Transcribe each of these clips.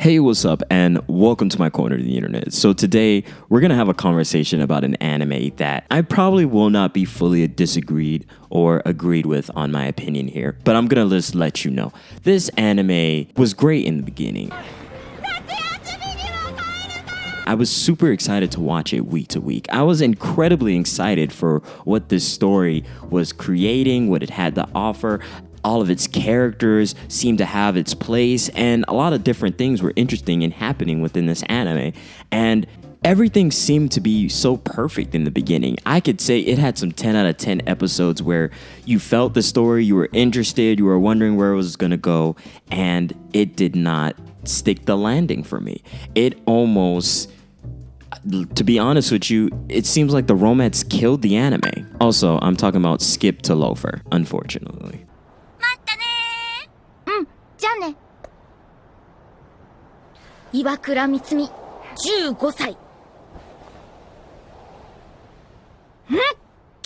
Hey, what's up, and welcome to my corner of the internet. So today, we're going to have a conversation about an anime that I probably will not be fully disagreed or agreed with on my opinion here, but I'm going to just let you know. This anime was great in the beginning. I was super excited to watch it week to week. I was incredibly excited for what this story was creating, what it had to offer. All of its characters seemed to have its place, and a lot of different things were interesting and happening within this anime. And everything seemed to be so perfect in the beginning. I could say it had some 10 out of 10 episodes where you felt the story, you were interested, you were wondering where it was going to go, and it did not stick the landing for me. It almost... To be honest with you, it seems like the romance killed the anime. Also, I'm talking about Skip to Loafer, unfortunately. じゃあね。岩倉光美、15歳。ん？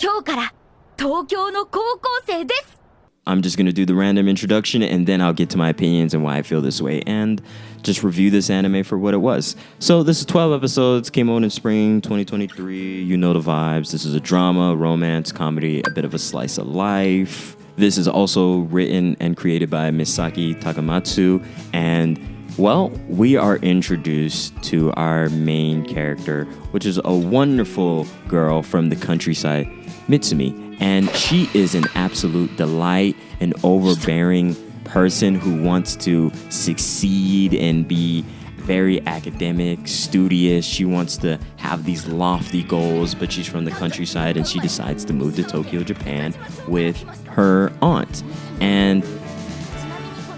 今日から東京の高校生です。 I'm just going to do the random introduction and then I'll get to my opinions and why I feel this way and just review this anime for what it was. So this is 12 episodes, came out in spring 2023. You know the vibes. This is a drama, romance, comedy, a bit of a slice of life. This is also written and created by Misaki Takamatsu. And, well, we are introduced to our main character, which is a wonderful girl from the countryside, Mitsumi. And she is an absolute delight, an overbearing person who wants to succeed and be very academic, studious. She wants to have these lofty goals, but she's from the countryside and she decides to move to Tokyo, Japan with her aunt. And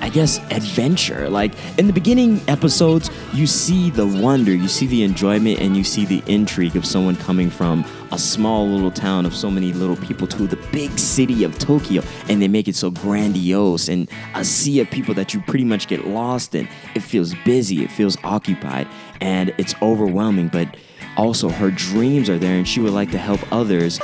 I guess adventure. Like in the beginning episodes, you see the wonder, you see the enjoyment, and you see the intrigue of someone coming from a small little town of so many little people to the big city of Tokyo, and they make it so grandiose and a sea of people that you pretty much get lost in. It feels busy, it feels occupied, and it's overwhelming, but also her dreams are there and she would like to help others.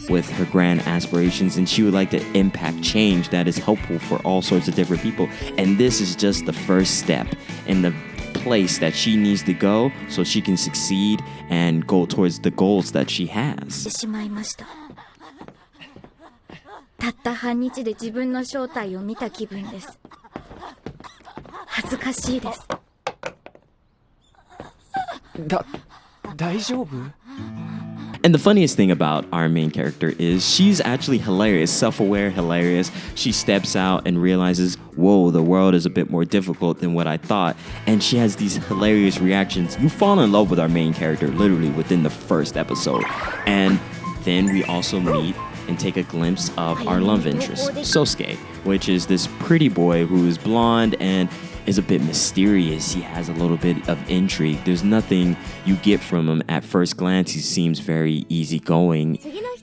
With her grand aspirations, and she would like to impact change that is helpful for all sorts of different people. And this is just the first step in the place that she needs to go so she can succeed and go towards the goals that she has. たった半日で自分の正体を見た気分です。恥ずかしいです。大丈夫? And the funniest thing about our main character is she's actually hilarious, self-aware, hilarious. She steps out and realizes, whoa, the world is a bit more difficult than what I thought. And she has these hilarious reactions. You fall in love with our main character literally within the first episode. And then we also meet and take a glimpse of our love interest, Sosuke, which is this pretty boy who is blonde and is a bit mysterious. He has a little bit of intrigue. There's nothing you get from him at first glance. He seems very easygoing,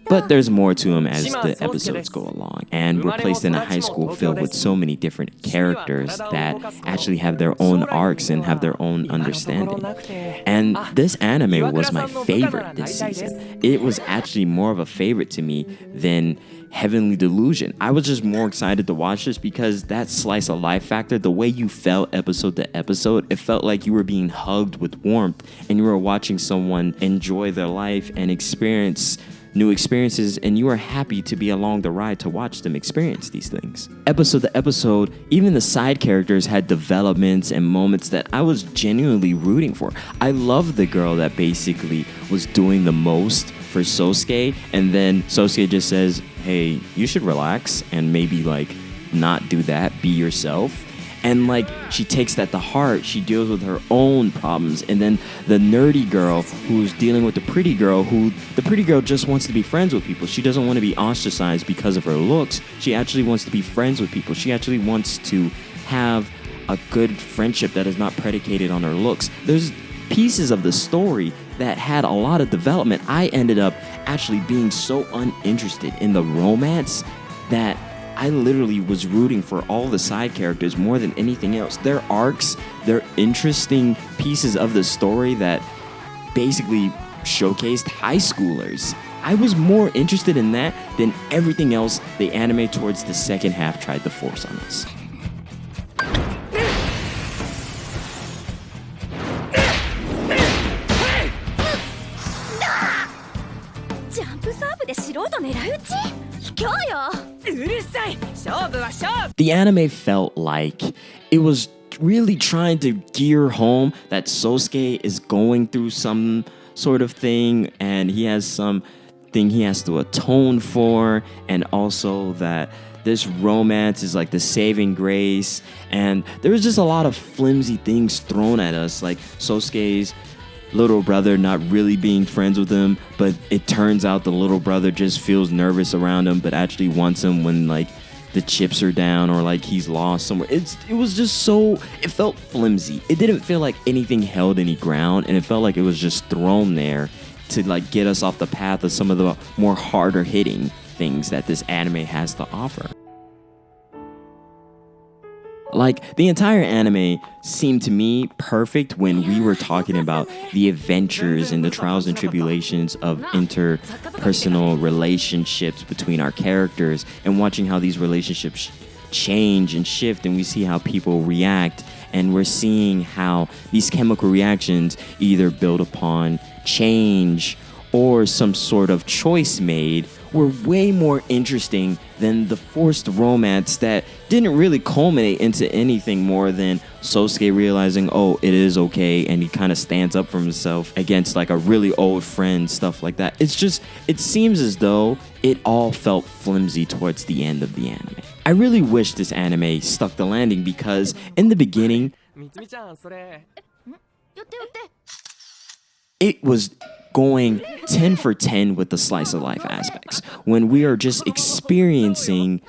but there's more to him as the episodes go along. And we're placed in a high school filled with so many different characters that actually have their own arcs and have their own understanding. And this anime was my favorite this season. It was actually more of a favorite to me than Heavenly Delusion. I was just more excited to watch this because that slice of life factor, the way you felt episode to episode, it felt like you were being hugged with warmth and you were watching someone enjoy their life and experience new experiences, and you were happy to be along the ride to watch them experience these things. Episode to episode, even the side characters had developments and moments that I was genuinely rooting for. I love the girl that basically was doing the most for Sosuke, and then Sosuke just says, hey, you should relax and maybe like not do that, be yourself. And like she takes that to heart. She deals with her own problems. And then the nerdy girl who's dealing with the pretty girl, who the pretty girl just wants to be friends with people. She doesn't want to be ostracized because of her looks. She actually wants to be friends with people. She actually wants to have a good friendship that is not predicated on her looks. There's pieces of the story that had a lot of development. I ended up actually being so uninterested in the romance that I literally was rooting for all the side characters more than anything else. Their arcs, they're interesting pieces of the story that basically showcased high schoolers. I was more interested in that than everything else the anime towards the second half tried to force on us. ジャンプサーブで素人狙い撃ち卑怯ようるさい勝負は勝負 The anime felt like it was really trying to gear home that Sosuke is going through some sort of thing and he has something he has to atone for, and also that this romance is like the saving grace, and there was just a lot of flimsy things thrown at us, like Sosuke's little brother not really being friends with him, but it turns out the little brother just feels nervous around him but actually wants him when like the chips are down or like he's lost somewhere. It was just so, it felt flimsy. It didn't feel like anything held any ground, and it felt like it was just thrown there to like get us off the path of some of the more harder hitting things that this anime has to offer. Like, the entire anime seemed to me perfect when we were talking about the adventures and the trials and tribulations of interpersonal relationships between our characters, and watching how these relationships change and shift, and we see how people react, and we're seeing how these chemical reactions either build upon change or some sort of choice made were way more interesting than the forced romance that didn't really culminate into anything more than Sosuke realizing, oh, it is okay, and he kind of stands up for himself against like a really old friend, stuff like that. It's just, it seems as though it all felt flimsy towards the end of the anime. I really wish this anime stuck the landing, because in the beginning, it was going 10 for 10 with the slice of life aspects. When we are just experiencing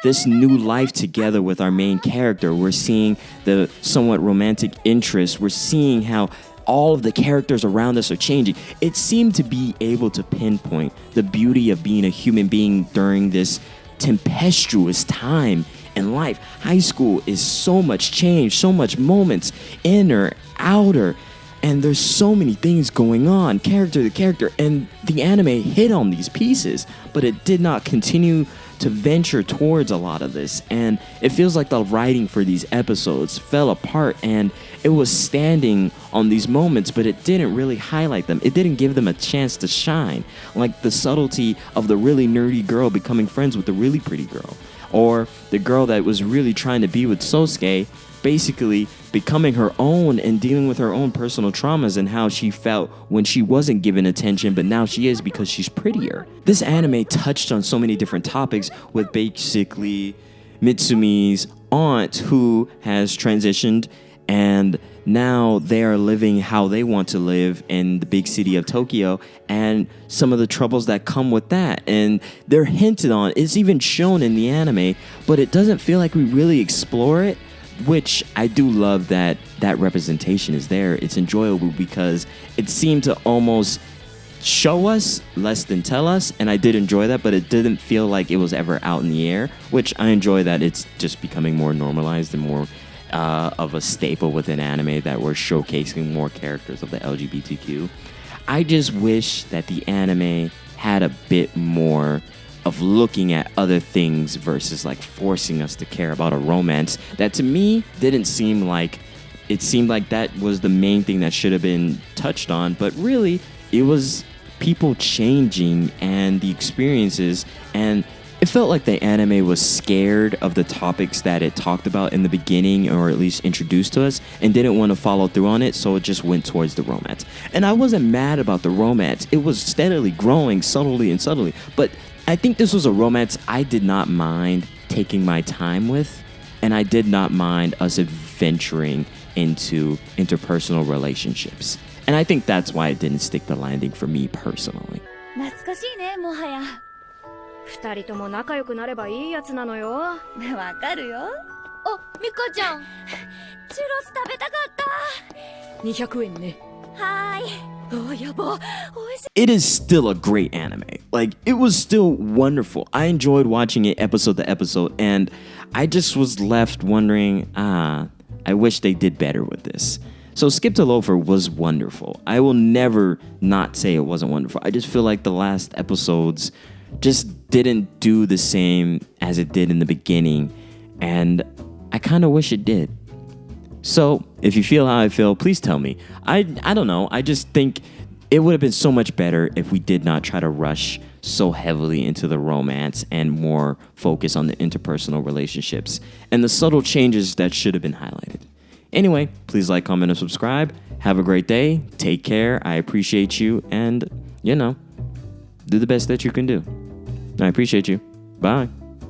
this new life together with our main character, we're seeing the somewhat romantic interest, we're seeing how all of the characters around us are changing. It seemed to be able to pinpoint the beauty of being a human being during this tempestuous time in life. High school is so much change, so much moments, inner, outer, and there's so many things going on, character to character, and the anime hit on these pieces, but it did not continue to venture towards a lot of this, and it feels like the writing for these episodes fell apart, and it was standing on these moments, but it didn't really highlight them. It didn't give them a chance to shine, like the subtlety of the really nerdy girl becoming friends with the really pretty girl, or the girl that was really trying to be with Sosuke basically becoming her own and dealing with her own personal traumas and how she felt when she wasn't given attention, but now she is because she's prettier. This anime touched on so many different topics, with basically Mitsumi's aunt who has transitioned, and now they are living how they want to live in the big city of Tokyo, and some of the troubles that come with that. And they're hinted on, it's even shown in the anime, but it doesn't feel like we really explore it, which I do love that that representation is there. It's enjoyable because it seemed to almost show us less than tell us, and I did enjoy that, but it didn't feel like it was ever out in the air, which I enjoy that it's just becoming more normalized and more of a staple within anime, that we're showcasing more characters of the LGBTQ. I just wish that the anime had a bit more of looking at other things versus like forcing us to care about a romance that to me didn't seem like, it seemed like that was the main thing that should have been touched on, but really it was people changing and the experiences, and it felt like the anime was scared of the topics that it talked about in the beginning, or at least introduced to us, and didn't want to follow through on it, so it just went towards the romance. And I wasn't mad about the romance. It was steadily growing subtly and subtly, but I think this was a romance I did not mind taking my time with, and I did not mind us adventuring into interpersonal relationships. And I think that's why it didn't stick the landing for me personally. 懐かしいね、もはや。二人とも仲良くなればいいやつなのよ。わかるよ。あ、ミカちゃん。チュロス食べたかった。200円ね。はーい。It is still a great anime. Like, it was still wonderful. I enjoyed watching it episode to episode, and I just was left wondering, I wish they did better with this. So Skip to Loafer was wonderful. I will never not say it wasn't wonderful. I just feel like the last episodes just didn't do the same as it did in the beginning, and I kind of wish it did. So if you feel how I feel, please tell me. I don't know. I just think it would have been so much better if we did not try to rush so heavily into the romance and more focus on the interpersonal relationships and the subtle changes that should have been highlighted. Anyway, please like, comment, and subscribe. Have a great day. Take care. I appreciate you. And, do the best that you can do. I appreciate you. Bye.